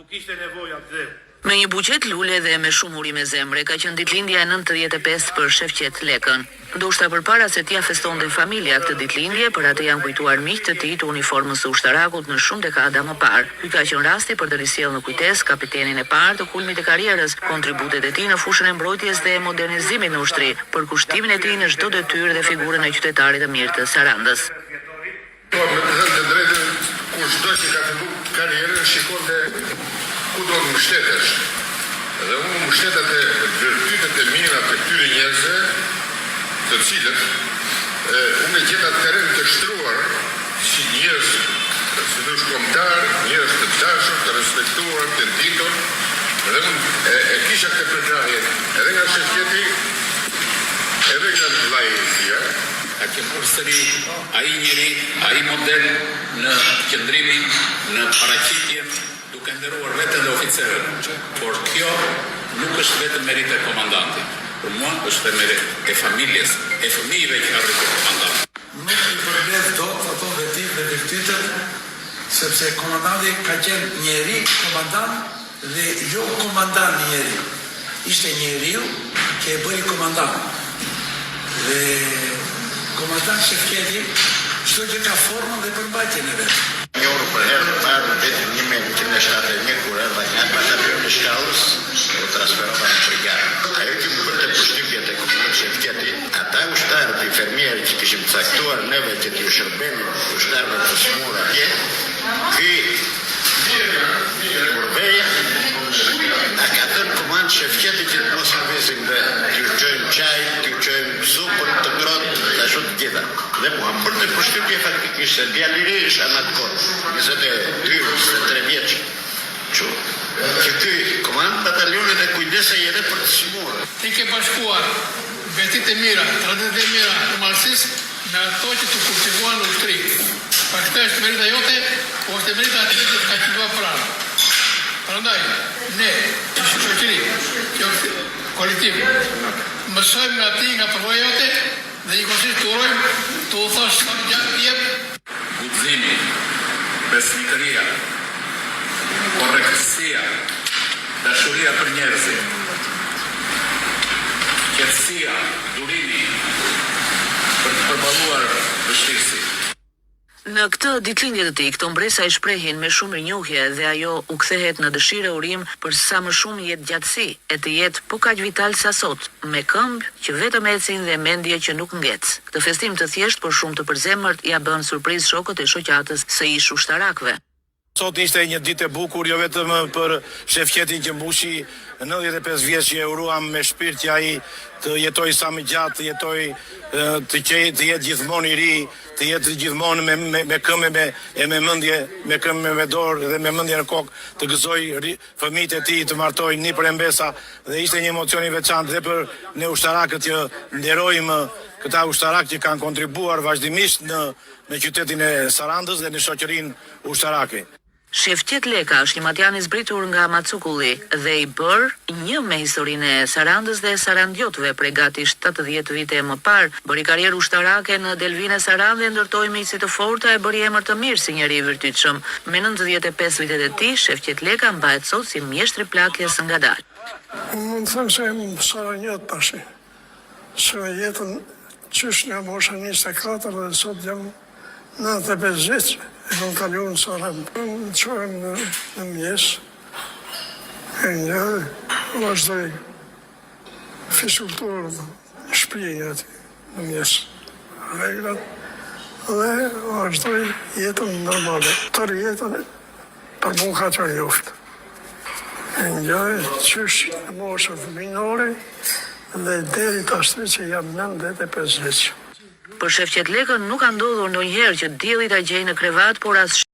Nuk ishte nevoja të zero. Me një buqet lule dhe me shumë urime zemre, ka qenë ditëlindja e 95 për Shefqet Lekën. Ndoshta përpara se t'ia festonte familja këtë ditëlindje, për atë janë kujtuar miqtë të tij të uniformës së ushtarakut në shumë dekada më parë. Ky ka qenë rasti për të risjellë në kujtes kapitenin e parë të kulmit të karrierës, kontributet e tij në fushën e mbrojtjes dhe modernizimit në ushtri, për kushtimin e tij në çdo detyrë dhe figurën e qytetarit të mirë të Sarandës. Me të drejtën, kushdo që ka fillu karrierën shikon dhe ku do të mbështetesh. Dhe unë mbështetet e virtytet e mira të këtyre njerëzve, të cilët unë e gjeta terren të shtruar si njerëz si ndërkombëtar, njerëz të dashur, të respektuar, të ditur. Dhe unë e kisha këtë përkrahje edhe nga Shefqeti, edhe nga vllai i tij. A kemë përsëri ai njeri, ai model në qëndrimin, në paraqitje, duke nderuar veten dhe oficerët. Por kjo nuk është vetëm merit e komandantit. Për mua është merit e familjes, e fëmijëve që arritur komandanti. Nuk i përmbledh dot ato vetim dhe virtytet, sepse komandanti ka qenë njeri komandant dhe jo komandant njeri. Ishte njeriu që e bëri komandant. Dhe komandant Shefqeti, çdo gjë ka formën dhe përmbajtjen e vet. Njohur për herë të parë vetëm 1971 kur erdha nga batalioni i Shkallës, u transferova në brigadë. Ajo që më bërte përshtypje tek komandanti Shefqeti, ata ushtarët i fermierë që kishim caktuar neve që t'ju shërbejmë ushtarëve të smur atje, ky Kurbeja na ka dhënë komandë Shefqeti që të mos lëvizim dhe t'ju çojmë çaj, t'ju çojmë supën të ngrohtë, ashtu të gjitha. Dhe mua më bërte përshtypje faktikisht se djali i ri në atë kohë, 22-23 vjeç. Që ky komandë batalionit e kujdesej edhe për të smurë. Ti ke bashkuar vetit e mira, traditet e mira të marxisë me ato që të kultivuan në ushtri. Pa këtë është merita jote, o është merita atë që ka qëllua pranë. Prandaj, ne, që shoqëri, që është kolektiv, mësojmë nga ti, nga përvoja jote, dhe një konsisht të urojmë të u thash sa gjatë jep. Guximi, besnikëria, korrektësia, dashuria për njerëzit, qetësia, durimi, për të përballuar vështirësi. Në këtë ditëlindje të tij, këto mbresa i shprehin me shumë rinjohje dhe ajo u kthehet në dëshirë urim për sa më shumë jetë gjatësi, e të jetë po kaq vital sa sot, me këmbë që vetëm ecin dhe mendje që nuk ngec. Këtë festim të thjesht por shumë të përzemërt ja bën surprizë shokët e shoqatës së ish ushtarakëve. Sot ishte një ditë e bukur, jo vetëm për Shefqetin që mbushi 95 vjeç që e uruam me shpirt që ai të jetoj sa më gjatë, të jetë gjithmonë i ri, të jetë gjithmonë me këmbë me mendje, me këmbë me dorë dhe me mendje në kokë, të gëzoj fëmijët e tij të martojnë një për mbesa dhe ishte një emocion i veçantë dhe për ne ushtarakët që nderojmë këta ushtarak që kanë kontribuar vazhdimisht në qytetin e Sarandës dhe në shoqërinë ushtarake. Shefqet Leka është një matjan i zbritur nga Macukulli dhe i bër një me historinë e Sarandës dhe sarandjotëve prej gati 70 vite më parë. Bëri karrierë ushtarake në Delvinë e Sarandë dhe ndërtoi miqësi të forta e bëri emër të mirë si njeri i vërtetshëm. Me 95 vitet e tij, Shefqet Leka mbahet sot si mjeshtri plakjes ngadalë. Mund të them se jam sarandjot tash. Se jetën qysh nga mosha 24 dhe sot jam 95 vjeç. E kam kaluar në Sarandë. Më qojëm në mjes. E një, vazhdoj fizikulturë në shpijë ati, në mjes. Reglat. Dhe vazhdoj jetën normale. Tërë jetën për mund ka që joftë. E një, qysh në moshët minore dhe deri të ashtë që jam 95 vjeç. Për Shefqet Lekën nuk ka ndodhur ndonjëherë që dielli ta gjejë në krevat, por as